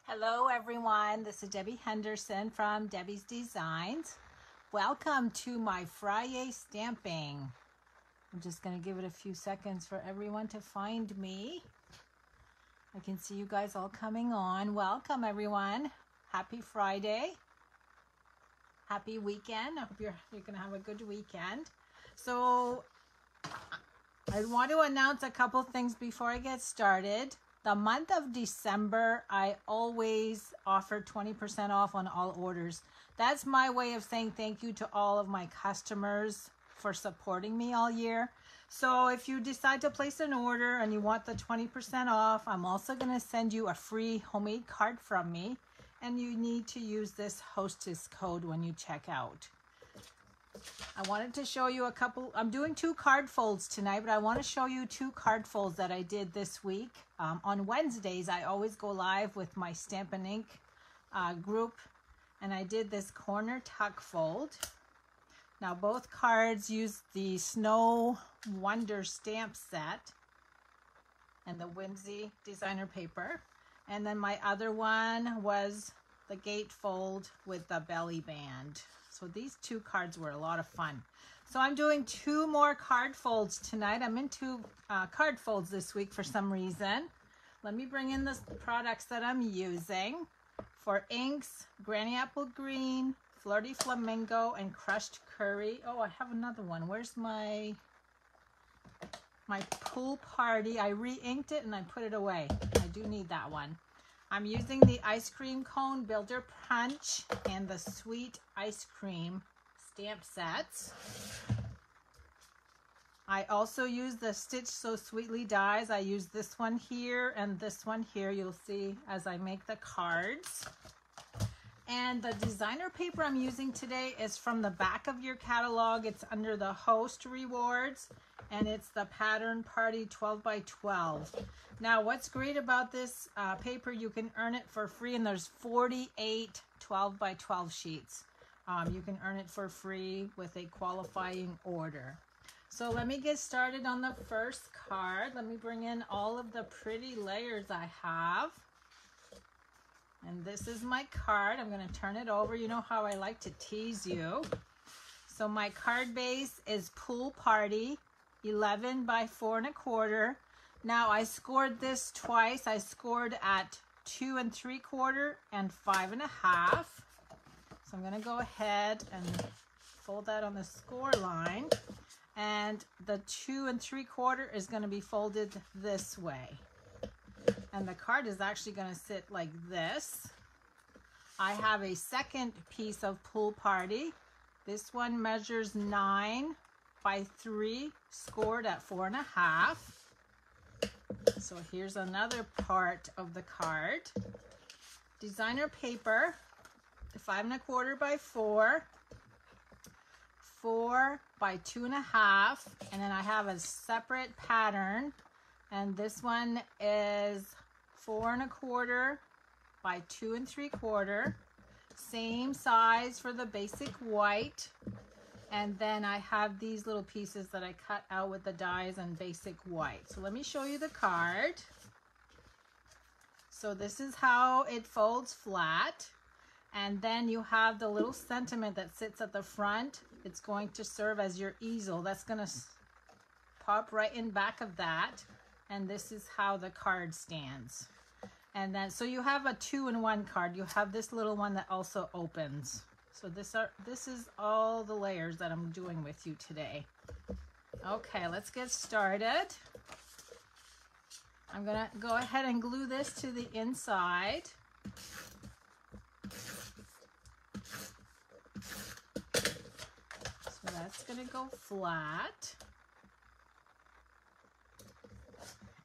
Hello everyone, this is Debbie Henderson from Debbie's Designs. Welcome to my Friday stamping. I'm just going to give it a few seconds for everyone to find me. I can see you guys all coming on. Welcome everyone. Happy Friday. Happy weekend. I hope you're going to have a good weekend. So I want to announce a couple things before I get started. The month of December, I always offer 20% off on all orders. That's my way of saying thank you to all of my customers for supporting me all year. So if you decide to place an order and you want the 20% off, I'm also going to send you a free homemade card from me. And you need to use this hostess code when you check out. I wanted to show you a couple. I'm doing 2 card folds tonight, but I want to show you 2 card folds that I did this week. On Wednesdays, I always go live with my Stampin' Ink group, and I did this corner tuck fold. Now, both cards use the Snow Wonder stamp set and the Whimsy designer paper. And then my other one was the gate fold with the belly band. So these 2 cards were a lot of fun. So I'm doing 2 more card folds tonight. I'm into card folds this week for some reason. Let me bring in the products that I'm using. For inks, Granny Apple Green, Flirty Flamingo, and Crushed Curry. Oh, I have another one. Where's my Pool Party? I re-inked it and I put it away. I do need that one. I'm using the Ice Cream Cone Builder Punch and the Sweet Ice Cream stamp sets. I also use the Stitch So Sweetly dies. I use this one here and this one here. You'll see as I make the cards. And the designer paper I'm using today is from the back of your catalog. It's under the host rewards, and it's the Pattern Party 12 by 12. Now, what's great about this paper, you can earn it for free, and there's 48 12 by 12 sheets. You can earn it for free with a qualifying order. So let me get started on the first card. Let me bring in all of the pretty layers I have. And this is my card. I'm going to turn it over. You know how I like to tease you. So my card base is Pool Party, 11 by 4 1/4. Now I scored this twice. I scored at 2 3/4 and 5 1/2. So I'm going to go ahead and fold that on the score line. And the 2 3/4 is going to be folded this way. And the card is actually going to sit like this. I have a second piece of Pool Party. This one measures 9 by 3, scored at 4 1/2. So here's another part of the card. Designer paper, 5 1/4 by 4, 4 by 2 1/2, and then I have a separate pattern, and this one is 4 1/4 by 2 3/4, same size for the basic white. And then I have these little pieces that I cut out with the dies and basic white. So let me show you the card. So this is how it folds flat. And then you have the little sentiment that sits at the front. It's going to serve as your easel. That's going to pop right in back of that. And this is how the card stands. And then, so you have a 2-in-1 card. You have this little one that also opens. So this is all the layers that I'm doing with you today. Okay, let's get started. I'm gonna go ahead and glue this to the inside. So that's gonna go flat.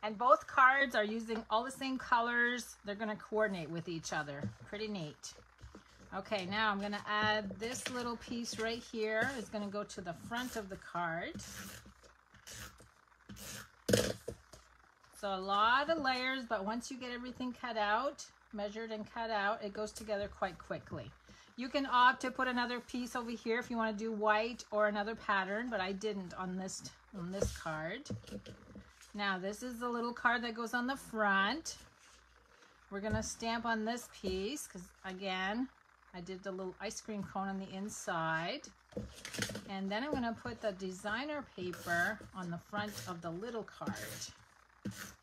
And both cards are using all the same colors. They're gonna coordinate with each other. Pretty neat. Okay, now I'm gonna add this little piece right here. It's gonna go to the front of the card. So a lot of layers, but once you get everything cut out, measured and cut out, it goes together quite quickly. You can opt to put another piece over here if you wanna do white or another pattern, but I didn't on this card. Now this is the little card that goes on the front. we're gonna stamp on this piece because again, I did the little ice cream cone on the inside. And then I'm gonna put the designer paper on the front of the little card.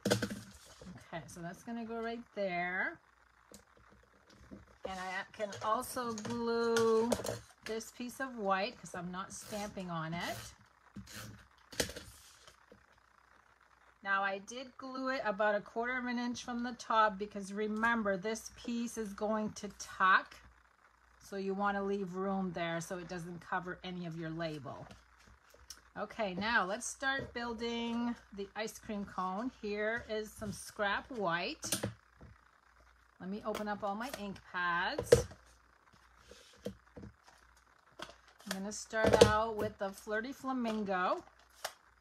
Okay, so that's gonna go right there. And I can also glue this piece of white because I'm not stamping on it. Now I did glue it about 1/4 inch from the top because remember this piece is going to tuck. So you want to leave room there so it doesn't cover any of your label. Okay, now let's start building the ice cream cone. Here is some scrap white. Let me open up all my ink pads. I'm going to start out with the Flirty Flamingo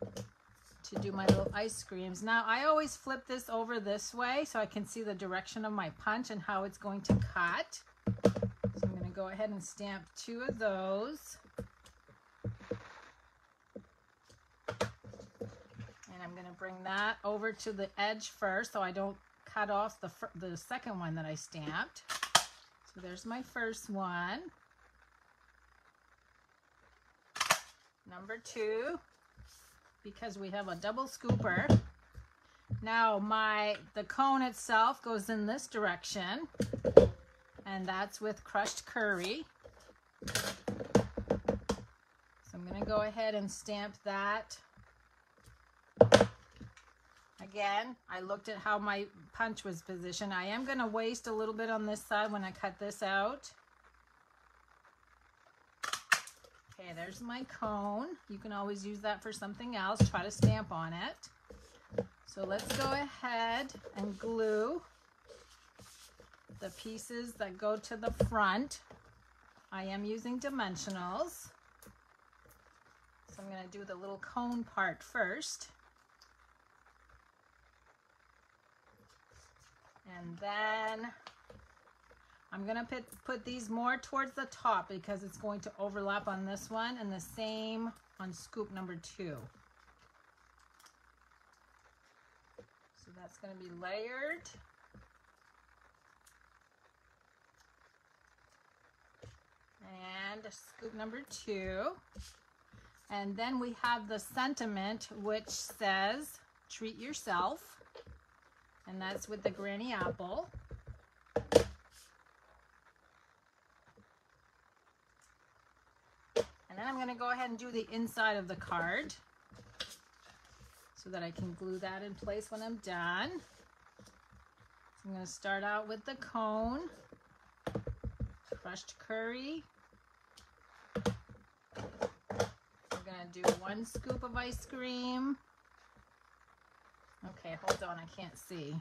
to do my little ice creams. Now I always flip this over this way so I can see the direction of my punch and how it's going to cut. So I'm going to go ahead and stamp 2 of those. And I'm going to bring that over to the edge first so I don't cut off the second one that I stamped. So there's my first one. Number 2, because we have a double scooper. Now the cone itself goes in this direction, and that's with crushed curry. So I'm going to go ahead and stamp that. Again, I looked at how my punch was positioned. I am going to waste a little bit on this side when I cut this out. Okay, there's my cone. You can always use that for something else. Try to stamp on it. So let's go ahead and glue the pieces that go to the front. I am using dimensionals. So I'm going to do the little cone part first. And then I'm going to put these more towards the top because it's going to overlap on this one, and the same on scoop number 2. So that's going to be layered. And scoop number 2. And then we have the sentiment which says, treat yourself. And that's with the granny apple. And then I'm going to go ahead and do the inside of the card so that I can glue that in place when I'm done. So I'm going to start out with the cone, crushed curry. We're going to do 1 scoop of ice cream. Okay, hold on, I can't see.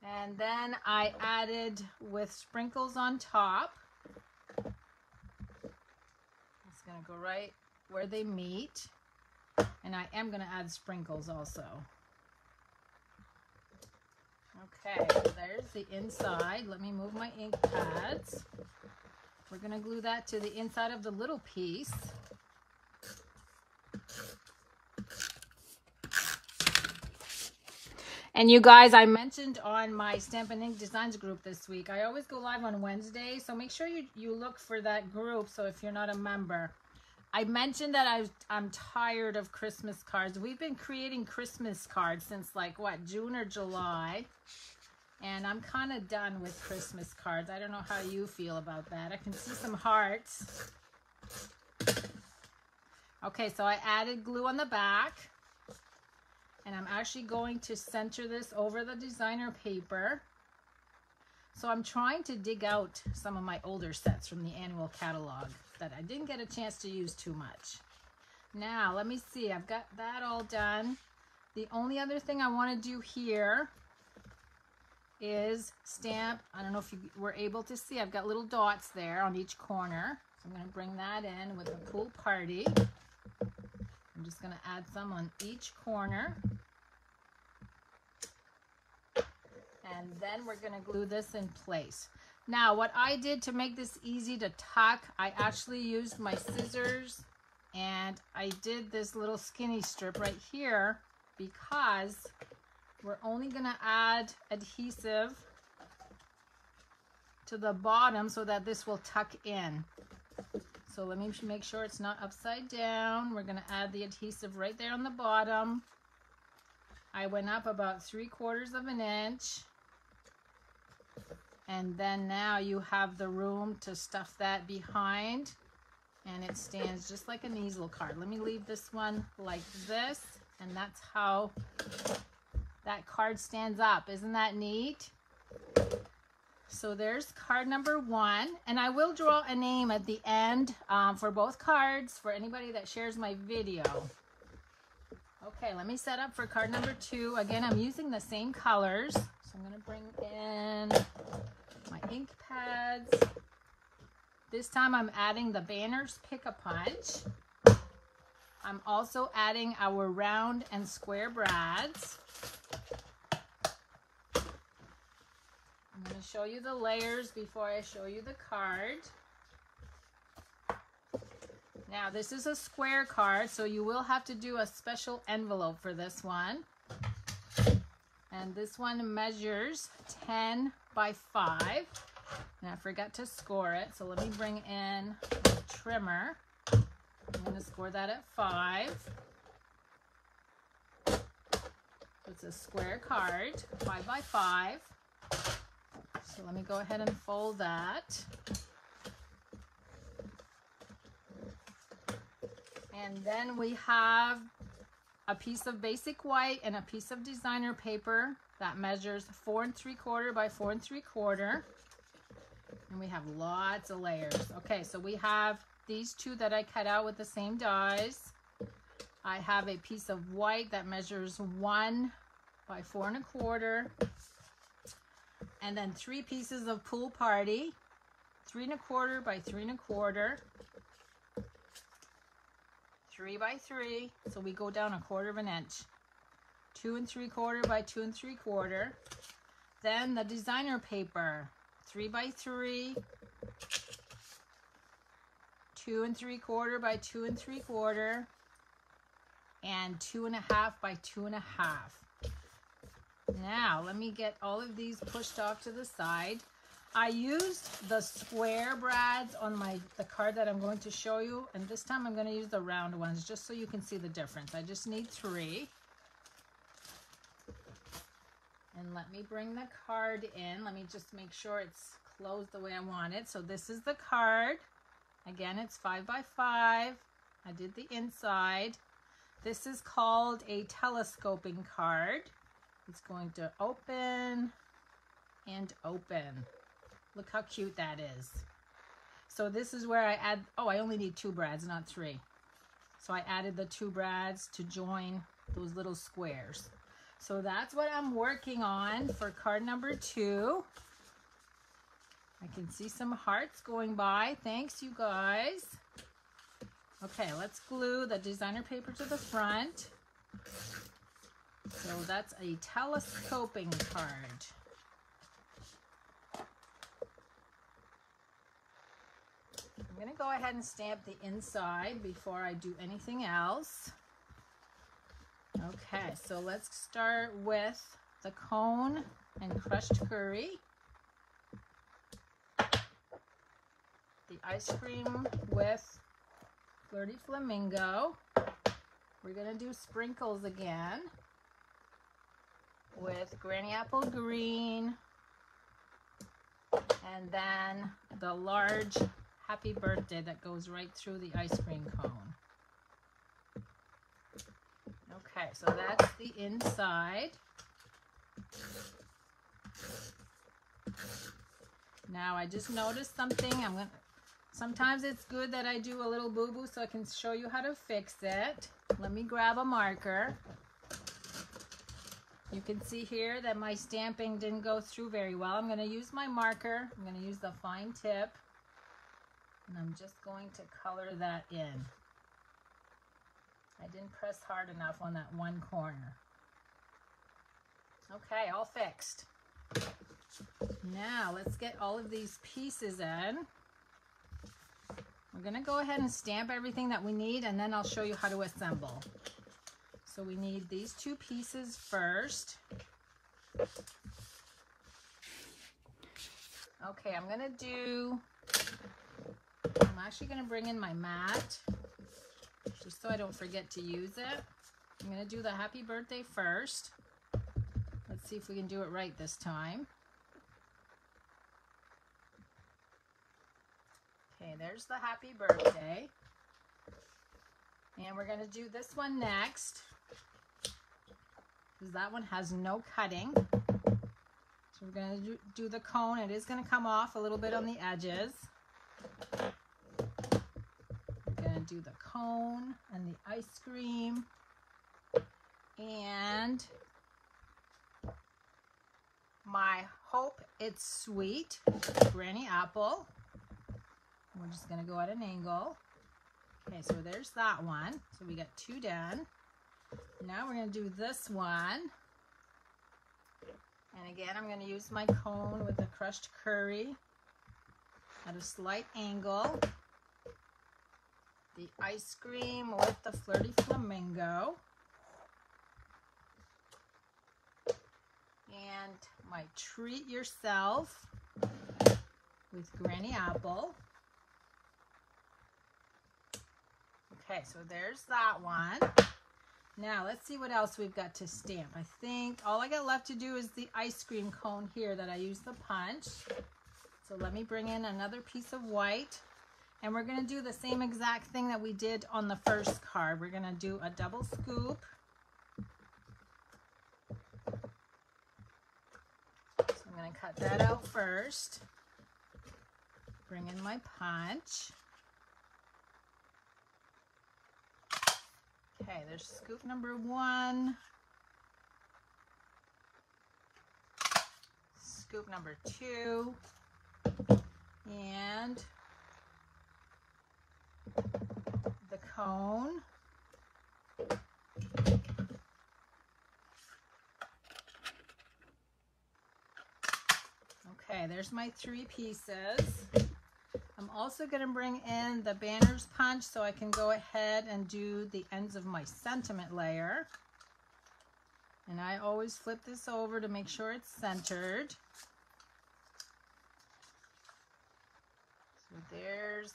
And then I added with sprinkles on top. It's going to go right where they meet. And I am going to add sprinkles also. Okay, so there's the inside. Let me move my ink pads. We're going to glue that to the inside of the little piece. And you guys, I mentioned on my Stampin' Ink Designs group this week, I always go live on Wednesday, so make sure you look for that group. So if you're not a member, I mentioned that I'm tired of Christmas cards. We've been creating Christmas cards since like what, June or July, and I'm kind of done with Christmas cards. I don't know how you feel about that. I can see some hearts. Okay, so I added glue on the back. And I'm actually going to center this over the designer paper. So I'm trying to dig out some of my older sets from the annual catalog that I didn't get a chance to use too much. Now, let me see. I've got that all done. The only other thing I want to do here is stamp. I don't know if you were able to see. I've got little dots there on each corner. So I'm going to bring that in with a Pool Party. I'm just going to add some on each corner. And then we're going to glue this in place. Now, what I did to make this easy to tuck, I actually used my scissors and I did this little skinny strip right here because we're only gonna add adhesive to the bottom so that this will tuck in. So let me make sure it's not upside down. We're gonna add the adhesive right there on the bottom. I went up about 3/4 of an inch. And then now you have the room to stuff that behind, and it stands just like an easel card. Let me leave this one like this, and that's how that card stands up. Isn't that neat? So there's card number 1, and I will draw a name at the end for both cards for anybody that shares my video. Okay, let me set up for card number 2. Again, I'm using the same colors. So I'm going to bring in my ink pads. This time I'm adding the Banner's Pick-a-Punch. I'm also adding our round and square brads. I'm going to show you the layers before I show you the card. Now this is a square card, so you will have to do a special envelope for this one. And this one measures 10 by 5. And I forgot to score it, so let me bring in a trimmer. I'm going to score that at 5. It's a square card, 5 by 5. So let me go ahead and fold that. And then we have a piece of basic white and a piece of designer paper that measures 4 3/4 by 4 3/4. And we have lots of layers. Okay, so we have these two that I cut out with the same dies. I have a piece of white that measures 1 by 4 1/4. And then 3 pieces of Pool Party, 3 1/4 by 3 1/4. 3 by 3, so we go down 1/4 of an inch. 2 3/4 by 2 3/4. Then the designer paper, 3 by 3, 2 3/4 by 2 3/4, and 2 1/2 by 2 1/2. Now let me get all of these pushed off to the side. I used the square brads on the card that I'm going to show you, and this time I'm going to use the round ones just so you can see the difference. I just need 3. And let me bring the card in. Let me just make sure it's closed the way I want it. So this is the card. Again, it's 5 by 5. I did the inside. This is called a telescoping card. It's going to open and open. Look how cute that is. So this is where I add, oh, I only need 2 brads, not 3. So I added the 2 brads to join those little squares. So that's what I'm working on for card number 2. I can see some hearts going by. Thanks, you guys. Okay, let's glue the designer paper to the front. So that's a telescoping card. I'm going to go ahead and stamp the inside before I do anything else. Okay, so let's start with the cone and crushed curry. The ice cream with Flirty Flamingo. We're going to do sprinkles again with Granny Apple Green. And then the large Happy Birthday that goes right through the ice cream cone. Okay, so that's the inside. Now I just noticed something. Sometimes it's good that I do a little boo-boo so I can show you how to fix it. Let me grab a marker. You can see here that my stamping didn't go through very well. I'm going to use my marker. I'm going to use the fine tip. And I'm just going to color that in. I didn't press hard enough on that one corner. Okay, all fixed. Now let's get all of these pieces in. We're going to go ahead and stamp everything that we need, and then I'll show you how to assemble. So we need these 2 pieces first. Okay, I'm actually gonna bring in my mat just so I don't forget to use it. I'm gonna do the happy birthday first. Let's see if we can do it right this time. Okay, there's the happy birthday. And we're gonna do this one next, because that one has no cutting. So we're gonna do the cone. It is gonna come off a little bit on the edges. We're gonna do the cone and the ice cream and my Hope It's Sweet Granny Apple. We're just gonna go at an angle. Okay, so there's that one. So we got 2 done. Now we're gonna do this one. And again, I'm gonna use my cone with the crushed curry at a slight angle. The ice cream with the flirty flamingo. And my treat yourself with Granny Apple. Okay, so there's that one. Now let's see what else we've got to stamp. I think all I got left to do is the ice cream cone here that I used the punch. So let me bring in another piece of white. And we're gonna do the same exact thing that we did on the first card. We're gonna do a double scoop. So I'm gonna cut that out first. Bring in my punch. Okay, there's scoop number 1. Scoop number 2. And the cone. Okay, there's my 3 pieces. I'm also going to bring in the banners punch so I can go ahead and do the ends of my sentiment layer. And I always flip this over to make sure it's centered. So there's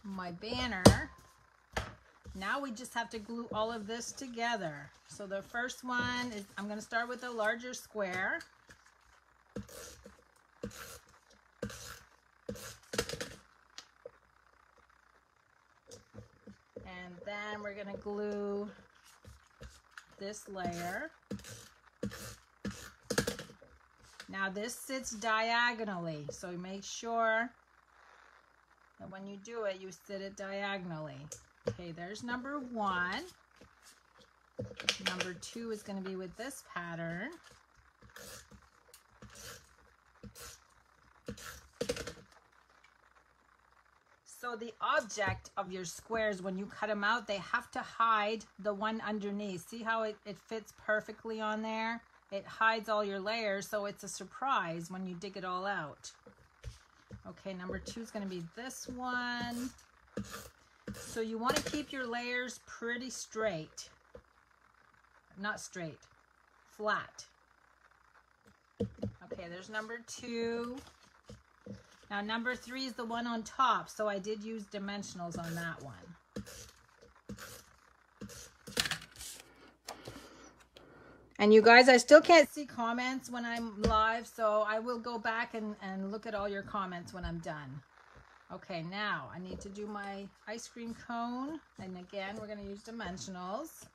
my banner. Now we just have to glue all of this together. So the first one is, I'm going to start with a larger square. And then we're going to glue this layer. Now this sits diagonally, so make sure that when you do it, you sit it diagonally. Okay, there's number 1. Number 2 is going to be with this pattern. So the object of your squares, when you cut them out, they have to hide the one underneath. See how it fits perfectly on there? It hides all your layers, so it's a surprise when you dig it all out. Okay, number 2 is going to be this one. So you want to keep your layers pretty straight. Not straight, flat. Okay, there's number 2. Now number 3 is the one on top, so I did use dimensionals on that one. And you guys, I still can't see comments when I'm live, so I will go back and look at all your comments when I'm done. Okay, now I need to do my ice cream cone, and again, we're going to use dimensionals.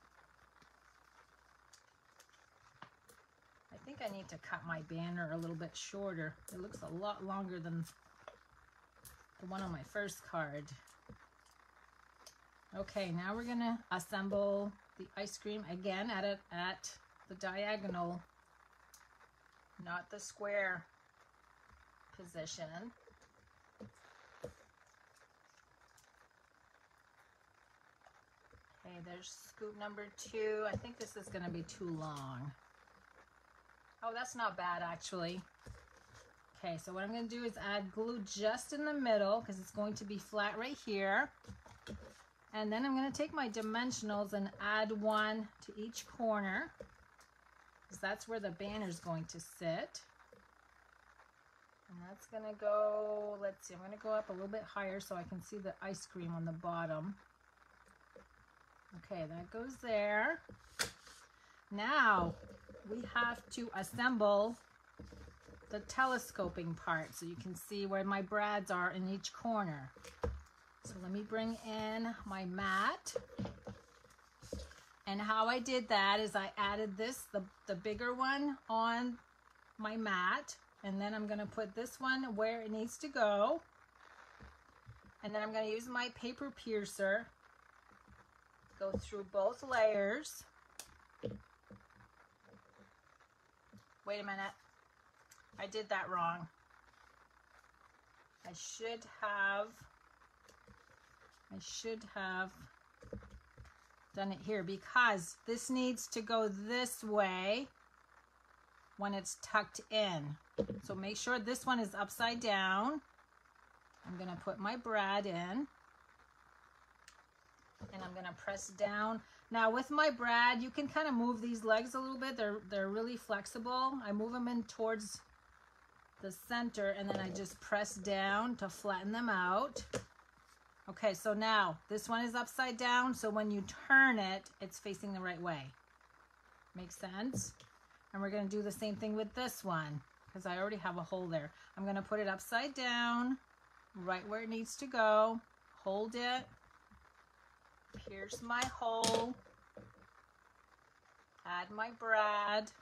I think I need to cut my banner a little bit shorter. It looks a lot longer than the one on my first card. Okay, now we're going to assemble the ice cream again at the diagonal, not the square position. Okay, there's scoop number 2. I think this is going to be too long. Oh, that's not bad actually. Okay, so what I'm going to do is add glue just in the middle because it's going to be flat right here. And then I'm going to take my dimensionals and add 1 to each corner. because that's where the banner is going to sit. And that's going to go, let's see, I'm going to go up a little bit higher so I can see the ice cream on the bottom. Okay, that goes there. Now we have to assemble the telescoping part so you can see where my brads are in each corner. So let me bring in my mat. And how I did that is I added this, the bigger one, on my mat. And then I'm going to put this one where it needs to go. And then I'm going to use my paper piercer. Go through both layers. Wait a minute. I did that wrong. I should have done it here because this needs to go this way when it's tucked in. So make sure this one is upside down. I'm going to put my brad in and I'm going to press down. Now with my brad, you can kind of move these legs a little bit. They're really flexible. I move them in towards the center and then I just press down to flatten them out. Okay, so now this one is upside down, so when you turn it, it's facing the right way. Makes sense? And we're going to do the same thing with this one because I already have a hole there. I'm going to put it upside down, right where it needs to go, hold it, pierce my hole, add my brad,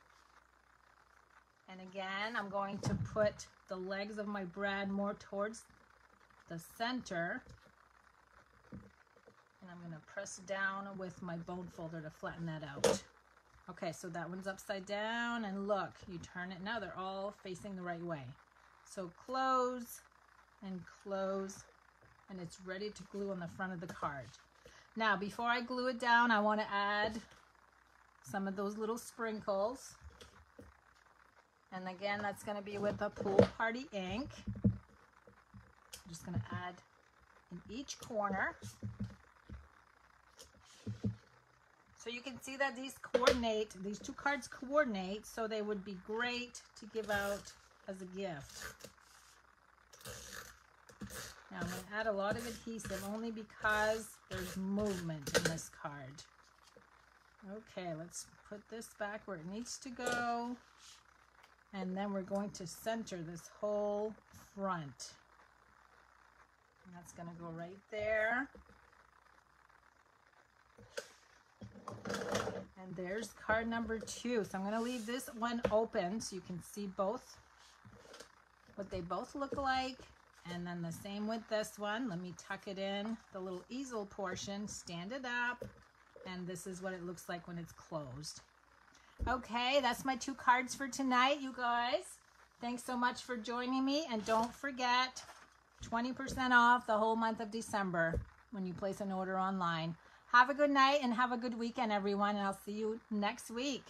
and again, I'm going to put the legs of my brad more towards the center. And I'm going to press down with my bone folder to flatten that out. Okay, so that one's upside down, and look, you turn it, now they're all facing the right way. So close, and it's ready to glue on the front of the card. Now, before I glue it down, I want to add some of those little sprinkles. And again, that's going to be with the Pool Party ink. I'm just going to add in each corner. So you can see that these two cards coordinate, so they would be great to give out as a gift. Now I'm going to add a lot of adhesive only because there's movement in this card. Okay, let's put this back where it needs to go. And then we're going to center this whole front. And that's going to go right there. And there's card number 2. So I'm going to leave this one open so you can see both, what they both look like. And then the same with this one. Let me tuck it in, the little easel portion, stand it up. And this is what it looks like when it's closed. Okay, that's my 2 cards for tonight, you guys. Thanks so much for joining me. And don't forget, 20% off the whole month of December when you place an order online. Have a good night and have a good weekend, everyone. And I'll see you next week.